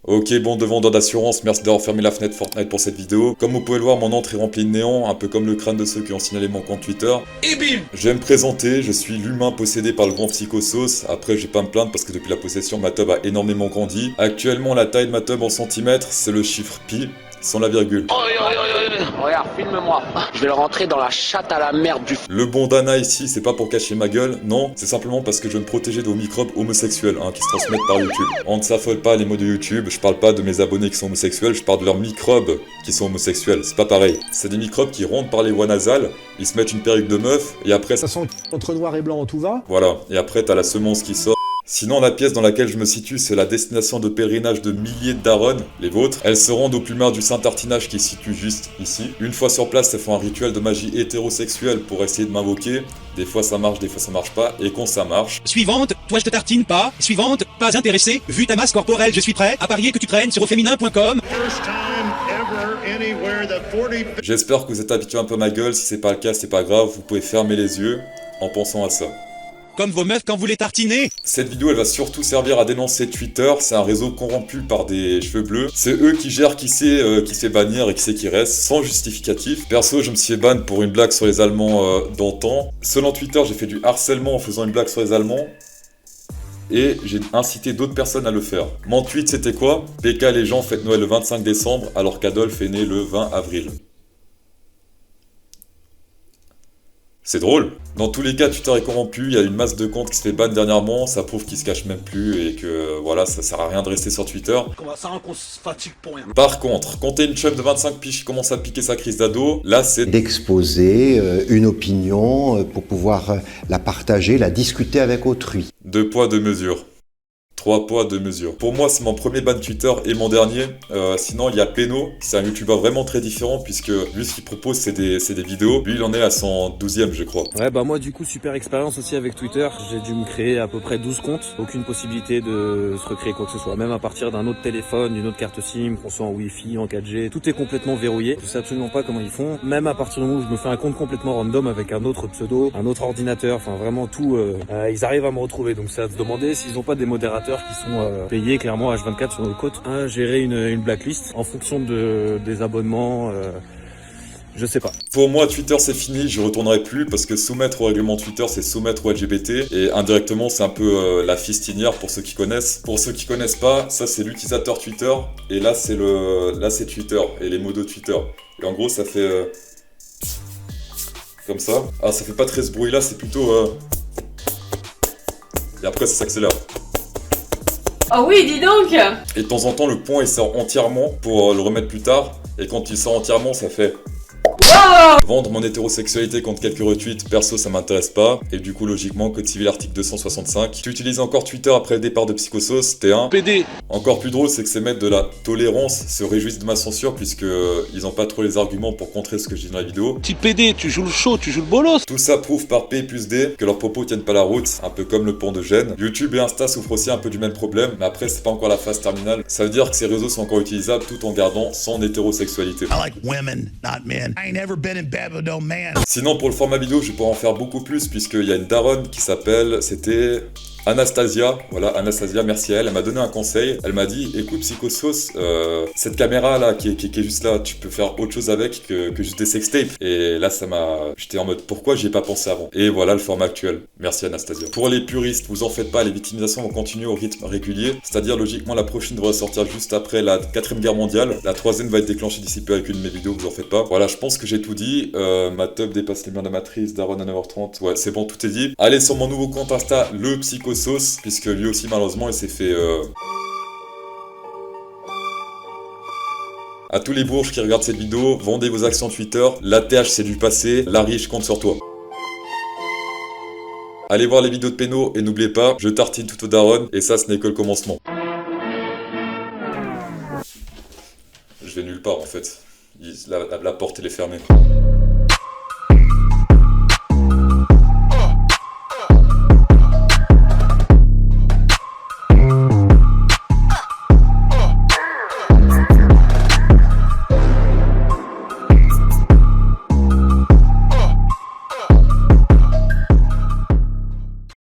Ok, bon, de vendeur d'assurance, merci d'avoir fermé la fenêtre Fortnite pour cette vidéo. Comme vous pouvez le voir, mon entrée est remplie de néant, un peu comme le crâne de ceux qui ont signalé mon compte Twitter. Et bim! Je vais me présenter, je suis l'humain possédé par le grand Psychosauce. Après, je vais pas me plaindre parce que depuis la possession, ma tub a énormément grandi. Actuellement, la taille de ma tub en centimètres, c'est le chiffre pi, sans la virgule. Regarde, filme-moi. Je vais le rentrer dans la chatte à la merde du... Le bon Dana ici, c'est pas pour cacher ma gueule, non, c'est simplement parce que je veux me protéger de vos microbes homosexuels, qui se transmettent par YouTube. On ne s'affole pas les mots de YouTube, je parle pas de mes abonnés qui sont homosexuels, je parle de leurs microbes qui sont homosexuels, c'est pas pareil. C'est des microbes qui rentrent par les voies nasales, ils se mettent une perruque de meuf, et après... Ça sent entre noir et blanc en tout va. Voilà, et après t'as la semence qui sort. Sinon, la pièce dans laquelle je me situe, c'est la destination de pèlerinage de milliers de darons, les vôtres. Elles se rendent au plumard du Saint-Tartinage qui se situe juste ici. Une fois sur place, elles font un rituel de magie hétérosexuelle pour essayer de m'invoquer. Des fois ça marche, des fois ça marche pas, et quand ça marche... Suivante, toi je te tartine pas. Suivante, pas intéressé. Vu ta masse corporelle, je suis prêt à parier que tu traînes sur auféminin.com. J'espère que vous êtes habitués un peu à ma gueule, si c'est pas le cas, c'est pas grave, vous pouvez fermer les yeux en pensant à ça. Comme vos meufs quand vous les tartinez. Cette vidéo elle va surtout servir à dénoncer Twitter, c'est un réseau corrompu par des cheveux bleus. C'est eux qui gèrent qui se fait bannir et qui c'est qui reste, sans justificatif. Perso je me suis fait ban pour une blague sur les Allemands d'antan. Selon Twitter j'ai fait du harcèlement en faisant une blague sur les Allemands. Et j'ai incité d'autres personnes à le faire. Mon tweet c'était quoi? PK les gens fêtent Noël le 25 décembre alors qu'Adolphe est né le 20 avril. C'est drôle. Dans tous les cas, Twitter est corrompu, il y a une masse de comptes qui se fait ban dernièrement, ça prouve qu'ils se cachent même plus et que voilà, ça sert à rien de rester sur Twitter. Ça rend qu'on se fatigue pour rien. Par contre, quand t'es une chef de 25 piges qui commence à piquer sa crise d'ado, là c'est... D'exposer une opinion pour pouvoir la partager, la discuter avec autrui. 2 poids, 2 mesures. 3 poids, 2 mesures. Pour moi, c'est mon premier ban Twitter et mon dernier. Sinon, il y a Peno. C'est un youtubeur vraiment très différent puisque lui, ce qu'il propose, c'est des vidéos. Lui, il en est à son 12e, je crois. Ouais, bah moi, du coup, super expérience aussi avec Twitter. J'ai dû me créer à peu près 12 comptes. Aucune possibilité de se recréer quoi que ce soit. Même à partir d'un autre téléphone, d'une autre carte SIM, qu'on soit en Wi-Fi, en 4G. Tout est complètement verrouillé. Je sais absolument pas comment ils font. Même à partir du moment où je me fais un compte complètement random avec un autre pseudo, un autre ordinateur, enfin vraiment tout, ils arrivent à me retrouver. Donc c'est à se demander s'ils n'ont pas des modérateurs qui sont payés clairement H24 sur nos côtes à gérer une blacklist en fonction des abonnements. Je sais pas. Pour moi, Twitter c'est fini, je retournerai plus parce que soumettre au règlement Twitter c'est soumettre au LGBT et indirectement c'est un peu la fistinière pour ceux qui connaissent. Pour ceux qui connaissent pas, ça c'est l'utilisateur Twitter et là c'est Twitter et les modos Twitter. Et en gros ça fait comme ça. Ah ça fait pas très ce bruit là, c'est plutôt et après ça s'accélère. Oh oui, dis donc! Et de temps en temps le point il sort entièrement pour le remettre plus tard et quand il sort entièrement ça fait... Wow! Vendre mon hétérosexualité contre quelques retweets, perso ça m'intéresse pas. Et du coup logiquement code civil article 265. Tu utilises encore Twitter après le départ de Psychosauce, t'es un PD. Encore plus drôle c'est que ces mecs de la tolérance se réjouissent de ma censure puisque ils ont pas trop les arguments pour contrer ce que je dis dans la vidéo. Petit PD, tu joues le show, tu joues le bolos. Tout ça prouve par P plus D que leurs propos tiennent pas la route, un peu comme le pont de Gênes. YouTube et Insta souffrent aussi un peu du même problème, mais après c'est pas encore la phase terminale. Ça veut dire que ces réseaux sont encore utilisables tout en gardant son hétérosexualité. I like women, not men. I ain't never been in bed with no man. Sinon pour le format vidéo je pourrais en faire beaucoup plus puisqu'il y a une daronne qui s'appelle, c'était Anastasia, voilà Anastasia, merci à elle, elle m'a donné un conseil, elle m'a dit écoute Psychosauce, cette caméra là qui est juste là, tu peux faire autre chose avec que juste des sextapes. Et là ça m'a, j'étais en mode pourquoi j'y ai pas pensé avant. Et voilà le format actuel, merci Anastasia. Pour les puristes, vous en faites pas, les victimisations vont continuer au rythme régulier, c'est-à-dire logiquement la prochaine devrait sortir juste après la 4ème guerre mondiale, la 3ème va être déclenchée d'ici peu avec une de mes vidéos, vous en faites pas. Voilà je pense que j'ai tout dit, ma tub dépasse les murs de la matrice, Daron à 9h30, ouais c'est bon tout est dit. Allez sur mon nouveau compte Insta, le Psychosauce, puisque lui aussi malheureusement il s'est fait... À tous les bourges qui regardent cette vidéo, vendez vos actions Twitter, l'ATH c'est du passé, Larry je compte sur toi. Allez voir les vidéos de Peno et n'oubliez pas, je tartine tout au daron et ça ce n'est que le commencement. Je vais nulle part en fait, la porte elle est fermée.